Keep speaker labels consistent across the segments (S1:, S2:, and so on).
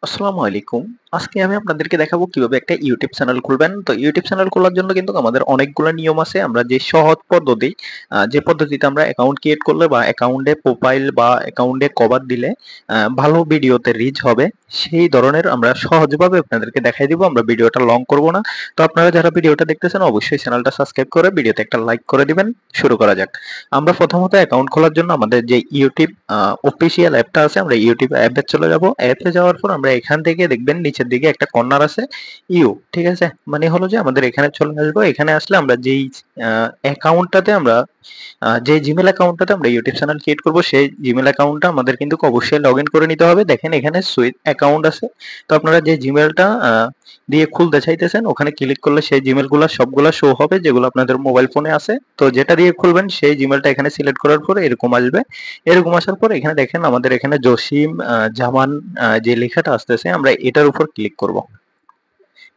S1: আসসালামু আলাইকুম। আজকে আমি আপনাদেরকে দেখাবো কিভাবে একটা ইউটিউব চ্যানেল খুলবেন। তো ইউটিউব চ্যানেল খোলার জন্য কিন্তু আমাদের অনেকগুলো নিয়ম আছে। আমরা যে সহজ পদ্ধতি যে পদ্ধতিতে আমরা অ্যাকাউন্ট ক্রিয়েট করলে বা অ্যাকাউন্টে প্রোফাইল বা অ্যাকাউন্টে কভার দিলে ভালো ভিডিওতে রিচ হবে, সেই ধরনের আমরা সহজভাবে আপনাদেরকে দেখাই দিব। আমরা ভিডিওটা লং করব না। তো আপনারা যারা ভিডিওটা দেখতেছেন অবশ্যই চ্যানেলটা সাবস্ক্রাইব করে ভিডিওতে একটা লাইক করে দিবেন। শুরু করা যাক। আমরা প্রথমত অ্যাকাউন্ট খোলার জন্য আমাদের যে ইউটিউব অফিসিয়াল অ্যাপটা আছে, আমরা ইউটিউব অ্যাপে চলে যাব। অ্যাপে যাওয়ার পর আমরা এখান থেকে দেখবেন নিচের দিকে একটা কর্নার আছে ঠিক আছে? মানে হলো যে আমাদের এখানে চলে আসবো। এখানে আসলে আমরা যেই অ্যাকাউন্টটাতে আমরা যে জিমেল অ্যাকাউন্টটাতে আমরা ইউটিউব চ্যানেল ক্রিয়েট করব সেই জিমেল অ্যাকাউন্টটা আমাদের কিন্তু অবশ্যই লগ ইন করে নিতে হবে। দেখেন এখানে সুইচ অ্যাকাউন্ট আছে। তো আপনারা যে জিমেলটা দিয়ে খুলতে চাইতেছেন ওখানে ক্লিক করলে সেই জিমেলগুলো সবগুলা শো হবে যেগুলো আপনাদের মোবাইল ফোনে আছে। তো যেটা দিয়ে খুলবেন সেই জিমেলটা এখানে সিলেক্ট করার পরে এরকম আসবে। এরকম আসার পর এখানে দেখেন আমাদের এখানে জসিম জামান যে লেখাটা আসতেছে আমরা এটার উপর ক্লিক করব।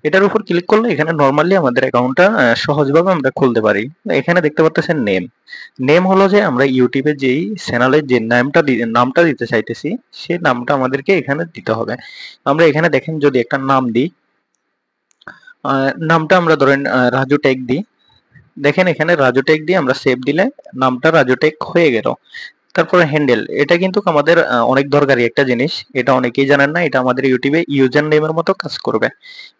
S1: এটার উপর ক্লিক করলে এখানে নরমালি আমাদের অ্যাকাউন্টটা সহজভাবে আমরা খুলতে পারি। এখানে দেখতে পাচ্ছেন নেম। নেম হলো যে আমরা ইউটিউবে যেই চ্যানেলের যে নামটা দিতে চাইতেছি সেই নামটা আমাদেরকে এখানে দিতে হবে। আমরা এখানে দেখেন যদি একটা নাম দিই, নামটা আমরা ধরেন রাজু টেক দিই। দেখেন এখানে রাজু টেক দিয়ে আমরা সেভ দিলে নামটা রাজু টেক হয়ে গেল। তারপরে হ্যান্ডেল, এটা কিন্তু আমাদের অনেক দরকারি একটা জিনিস। এটা অনেকেই জানেন না। এটা আমাদের ইউটিউবে ইউজার নেমের মতো কাজ করবে।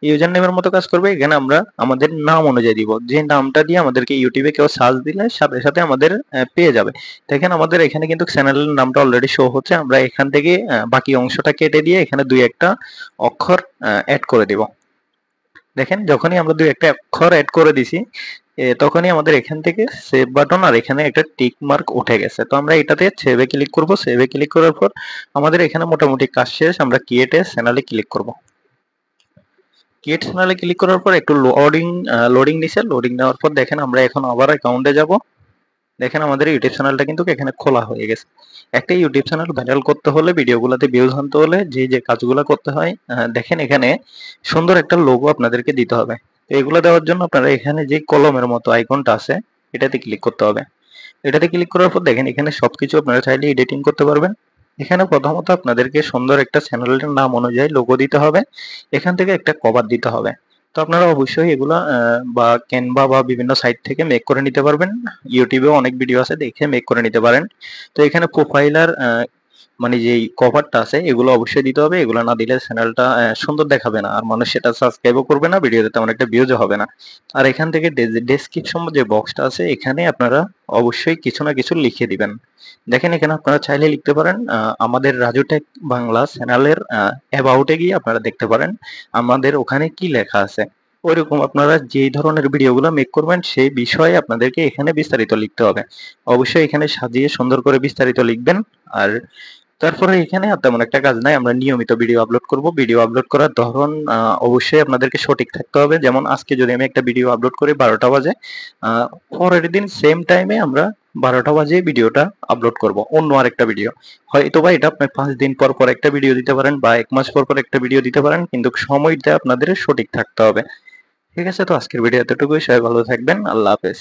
S1: ইউজার নেমের মতো কাজ করবে। এখানে আমরা আমাদের নাম অনুযায়ী দিব। যে নামটা দিয়ে আমাদেরকে ইউটিউবে কেউ সার্চ দিলে সাথে সাথে আমাদের পেয়ে যাবে। দেখেন আমাদের এখানে কিন্তু চ্যানেলের নামটা অলরেডি শো হচ্ছে। আমরা এখান থেকে বাকি অংশটা কেটে দিয়ে এখানে দুই একটা অক্ষর অ্যাড করে দিব। দেখেন যখনই আমরা দুই একটা অক্ষর অ্যাড করে দিছি তখনই আমাদের এখান থেকে সেভ বাটন আর এখানে একটা টিক মার্ক উঠে গেছে। তো আমরা এটাতে সেভে ক্লিক করব। সেভে ক্লিক করার পর আমাদের এখানে মোটামুটি কাজ শেষ। আমরা ক্রিয়েট এ চ্যানেলে ক্লিক করব। ক্রিয়েট চ্যানেলে ক্লিক করার পর একটু লোডিং নিছে। লোডিং নেওয়ার পর দেখেন আমরা এখন আবার অ্যাকাউন্টে যাব। দেখেন আমাদের ইউটিউব চ্যানেলটা কিন্তু এখানে খোলা হয়ে গেছে। একটা ইউটিউব চ্যানেল ভাইরাল করতে হলে, ভিডিওগুলোতে ভিউজ আনতে হলে যে কাজগুলো করতে হয়, দেখেন এখানে সুন্দর একটা লোগো আপনাদেরকে দিতে হবে। তো এগুলো দেওয়ার জন্য আপনারা এখানে যে কলমের মতো আইকনটা আছে এটাতে ক্লিক করতে হবে। এটাতে ক্লিক করার পর দেখেন এখানে সবকিছু আপনারা চাইলে এডিটিং করতে পারবেন। এখানে প্রথমত আপনাদেরকে সুন্দর একটা চ্যানেলের নাম অনুযায়ী লোগো দিতে হবে। এখান থেকে একটা কভার দিতে হবে। তো আপনারা অবশ্যই এগুলা বা ক্যানভা বা বিভিন্ন সাইট থেকে মেক করে নিতে পারবেন। ইউটিউবেও অনেক ভিডিও আছে, দেখে মেক করে নিতে পারেন। তো এখানে প্রোফাইল আর মানে যেই কভারটা আছে এগুলো অবশ্যই দিতে হবে। এগুলো না দিলে চ্যানেলটা সুন্দর দেখাবে না আর মানুষ সেটা সাবস্ক্রাইবও করবে না, ভিডিওতে তেমন একটা ভিউজও হবে না। আর এখান থেকে ডেসক্রিপশন যে বক্সটা আছে এখানে আপনারা অবশ্যই কিছু না কিছু লিখে দিবেন। দেখেন এখানে আপনারা চাইলে লিখতে পারেন আমাদের রাজু টেক বাংলা চ্যানেলের অ্যাবাউটে গিয়ে আপনারা দেখতে পারেন আমাদের ওখানে কি লেখা আছে। ওইরকম আপনারা যেই ধরনের ভিডিওগুলো মেক করবেন সেই বিষয়ে আপনাদেরকে এখানে বিস্তারিত লিখতে হবে। অবশ্যই এখানে সাজিয়ে সুন্দর করে বিস্তারিত লিখবেন। আর তারপরে এখানে আর তেমন একটা কাজ নাই। আমরা নিয়মিত ভিডিও আপলোড করব। ভিডিও আপলোড করার ধরন অবশ্যই আপনাদেরকে সঠিক থাকতে হবে। যেমন আজকে যদি আমি একটা ভিডিও আপলোড করি 12টা বাজে, আ পরের দিন সেম টাইমে আমরা 12টা বাজে ভিডিওটা আপলোড করব। অন্য আরেকটা ভিডিও। হয়তোবা এটা আপনি 5 দিন পর পর একটা ভিডিও দিতে পারেন বা 1 মাস পর পর একটা ভিডিও দিতে পারেন। কিন্তু সময়টা আপনাদের সঠিক থাকতে হবে। ঠিক আছে? তো আজকের ভিডিও এতটুকুই। সবাই ভালো থাকবেন। আল্লাহ হাফেজ।